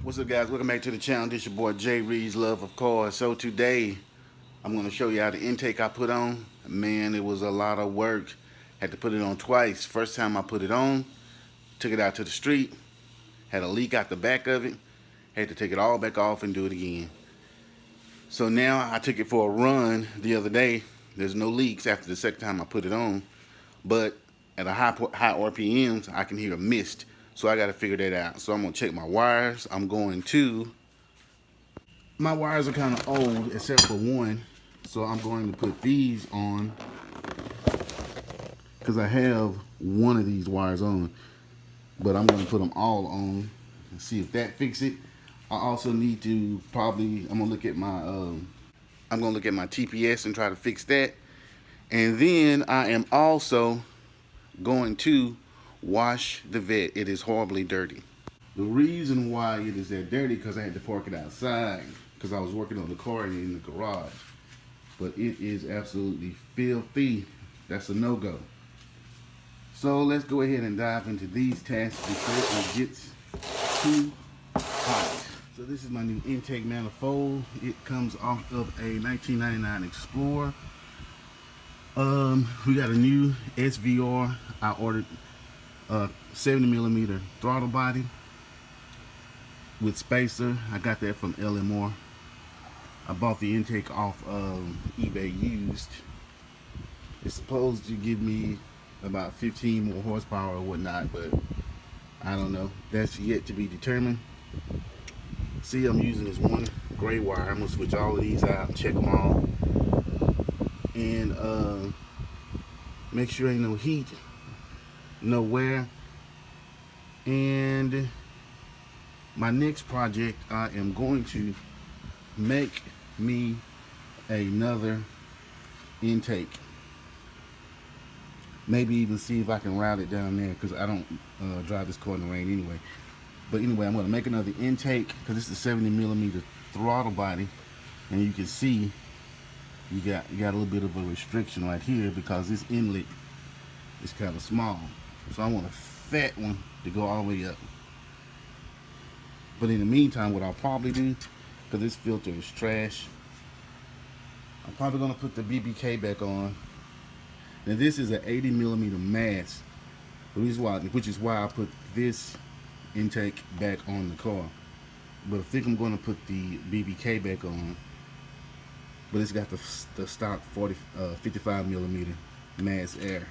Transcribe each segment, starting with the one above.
What's up, guys? Welcome back to the channel. This your boy Jay Reed's Love of Cars. So today I'm going to show you how the intake I put on. Man, it was a lot of work. Had to put it on twice. First time I put it on, took it out to the street, had a leak out the back of it, had to take it all back off and do it again. So now I took it for a run the other day. There's no leaks after the second time I put it on, but at a high RPMs I can hear a mist. So I got to figure that out. So I'm going to check my wires. My wires are kind of old except for one. So I'm going to put these on because I have one of these wires on. But I'm going to put them all on and see if that fixes it. I also need to I'm going to look at my TPS and try to fix that. And then I am also going to wash the vet. It is horribly dirty. The reason why it is that dirty because I had to park it outside because I was working on the car in the garage. But it is absolutely filthy. That's a no-go. So let's go ahead and dive into these tasks before it gets too hot. So this is my new intake manifold. It comes off of a 1999 Explorer. We got a new SVR. I ordered a 70mm throttle body with spacer. I got that from LMR. I bought the intake off of eBay used. It's supposed to give me about 15 more horsepower or whatnot, but I don't know. That's yet to be determined. See, I'm using this one gray wire. I'm gonna switch all of these out and check them all, and make sure ain't no heat nowhere. And my next project, I am going to make me another intake. Maybe even see if I can route it down there because I don't drive this car in the rain anyway. But anyway, I'm going to make another intake because this is a 70mm throttle body, and you can see you got a little bit of a restriction right here because this inlet is kind of small. So I want a fat one to go all the way up. But in the meantime, what I'll probably do, because this filter is trash, I'm probably going to put the BBK back on. Now this is an 80mm mass, which is why I put this intake back on the car. But I think I'm going to put the BBK back on. But it's got the stock 55mm mass air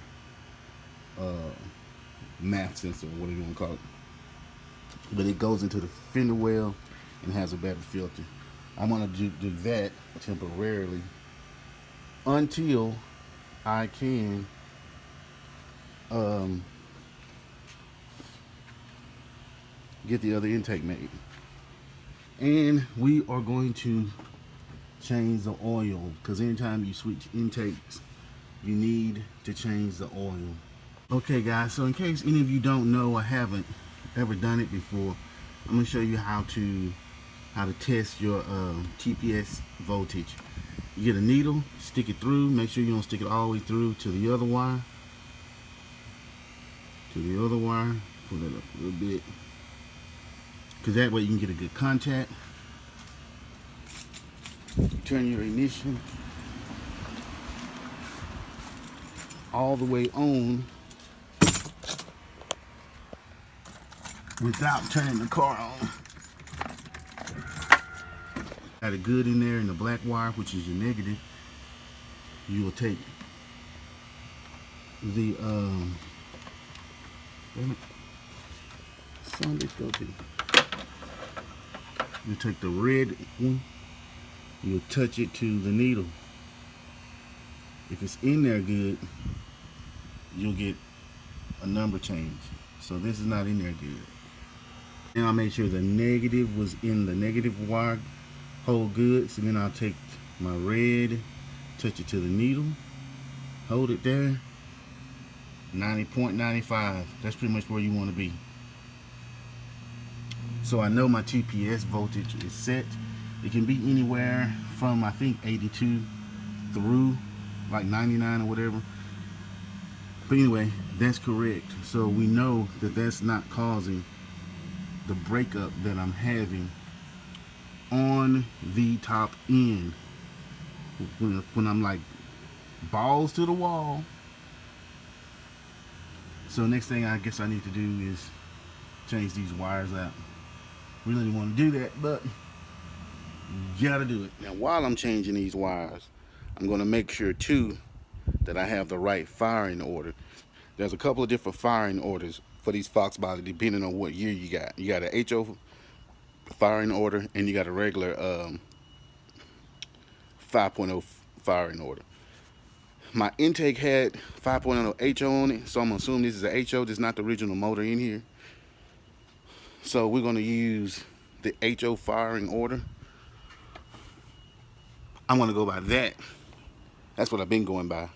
MAF sensor, whatever you want to call it. But it goes into the fender well and has a better filter. I'm going to do that temporarily until I can get the other intake made. And we are going to change the oil because anytime you switch intakes, you need to change the oil. Okay guys, so in case any of you don't know or haven't ever done it before, I'm going to show you how to test your TPS voltage. You get a needle, stick it through, make sure you don't stick it all the way through to the other wire. Pull it up a little bit, because that way you can get a good contact. Turn your ignition all the way on without turning the car on. Got it good in there in the black wire, which is your negative. You will take the you take the red one, you'll touch it to the needle. If it's in there good, you'll get a number change. So this is not in there good. Now I made sure the negative was in the negative wire hole good. So then I'll take my red, touch it to the needle, hold it there, 90.95. That's pretty much where you want to be. So I know my TPS voltage is set. It can be anywhere from I think 82 through like 99 or whatever. But anyway, that's correct. So we know that that's not causing the breakup that I'm having on the top end when I'm like balls to the wall. So next thing I guess I need to do is change these wires out. Really didn't want to do that, but gotta do it. Now while I'm changing these wires, I'm gonna make sure too that I have the right firing order. There's a couple of different firing orders for these Foxbody depending on what year you got. You got an HO firing order and you got a regular 5.0 firing order. My intake had 5.0 HO on it, so I'm assuming this is a HO. This is not the original motor in here. So we're going to use the HO firing order. I'm going to go by that. That's what I've been going by.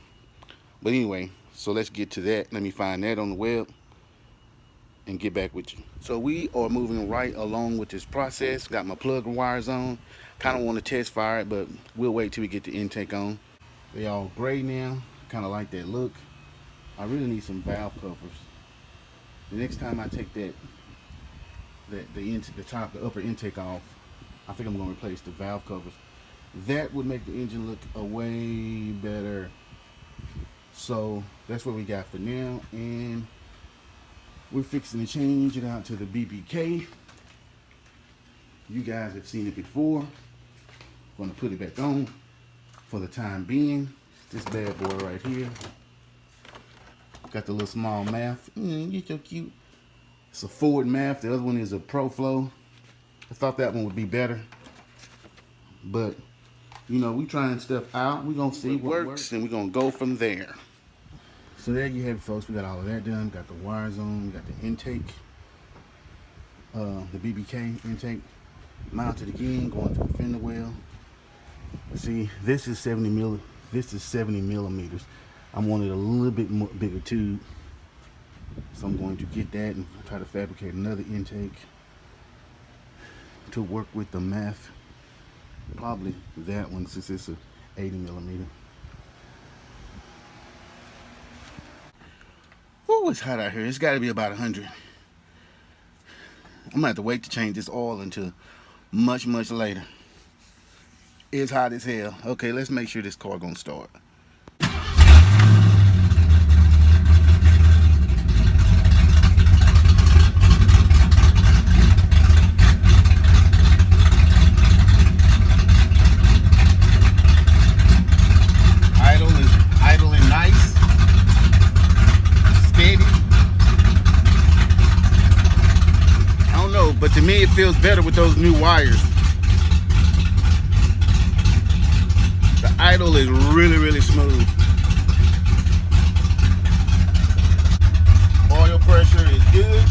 But anyway, so let's get to that. Let me find that on the web and get back with you. So we are moving right along with this process. Got my plug wires on. Kind of want to test fire it, but we'll wait till we get the intake on. They all gray now. Kind of like that look. I really need some valve covers. The next time I take the upper intake off, I think I'm going to replace the valve covers. That would make the engine look way better. So that's what we got for now, and we're fixing to change it out to the BBK. You guys have seen it before. Going to put it back on for the time being. This bad boy right here. Got the little small MAF. You're so cute. It's a Ford MAF. The other one is a Pro Flow. I thought that one would be better, but you know, we trying stuff out. We're gonna see what works, and we're gonna go from there. So there you have it, folks. We got all of that done. Got the wires on. We got the intake, the BBK intake mounted again, going to the fender well. See, this is 70 millimeters. I wanted a little bit more bigger tube, so I'm going to get that and try to fabricate another intake to work with the MAF. Probably that one, since it's a 80 millimeter. Oh, it's hot out here. It's got to be about 100. I'm gonna have to wait to change this oil until much later. It's hot as hell. Okay, let's make sure this car gonna start. Idling nice, steady. I don't know, but to me it feels better with those new wires. The idle is really smooth. Oil pressure is good.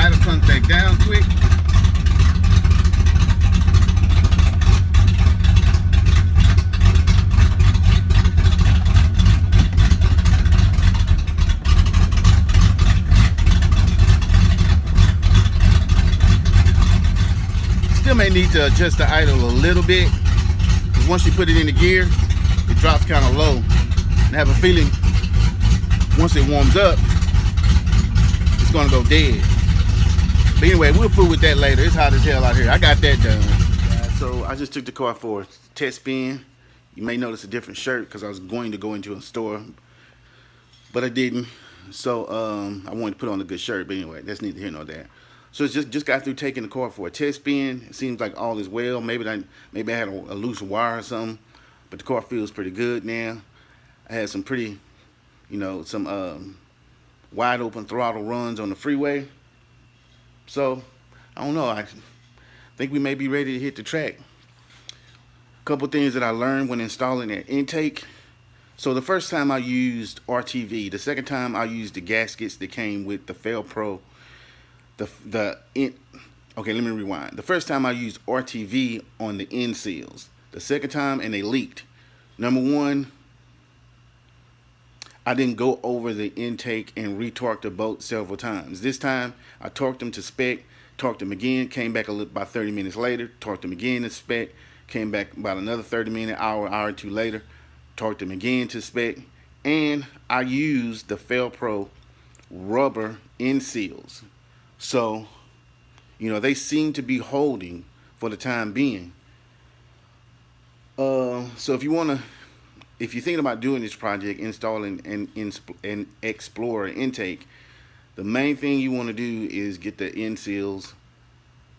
Idle comes back down quick. Still may need to adjust the idle a little bit, because once you put it in the gear, it drops kind of low. And I have a feeling once it warms up, it's gonna go dead. But anyway, we'll fool with that later. It's hot as hell out here. I got that done. So I just took the car for a test spin. You may notice a different shirt because I was going to go into a store, but I didn't. So I wanted to put on a good shirt. But anyway, that's neither here nor there. So it's just got through taking the car for a test spin. It seems like all is well. Maybe I had a loose wire or something, but the car feels pretty good now. I had some pretty, some wide open throttle runs on the freeway. So I don't know. I think we may be ready to hit the track. A couple things that I learned when installing that intake. So the first time I used RTV. The second time I used the gaskets that came with the Pro. Okay, let me rewind. The first time I used RTV on the end seals. The second time, and they leaked. Number one, I didn't go over the intake and retorque the bolt several times. This time, I torqued them to spec, Torqued them again, came back about 30 minutes later, torqued them again to spec, came back about another 30 minutes, hour or two later, torqued them again to spec, and I used the Fel-Pro rubber end seals. So, you know, they seem to be holding for the time being. So if you're thinking about doing this project, installing an Explorer intake, the main thing you want to do is get the end seals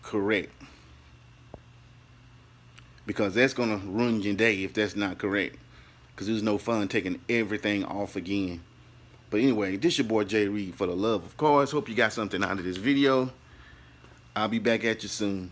correct, because that's going to ruin your day if that's not correct, because there's no fun taking everything off again. But anyway, this your boy Jay Reed for the love of cars. Hope you got something out of this video. I'll be back at you soon.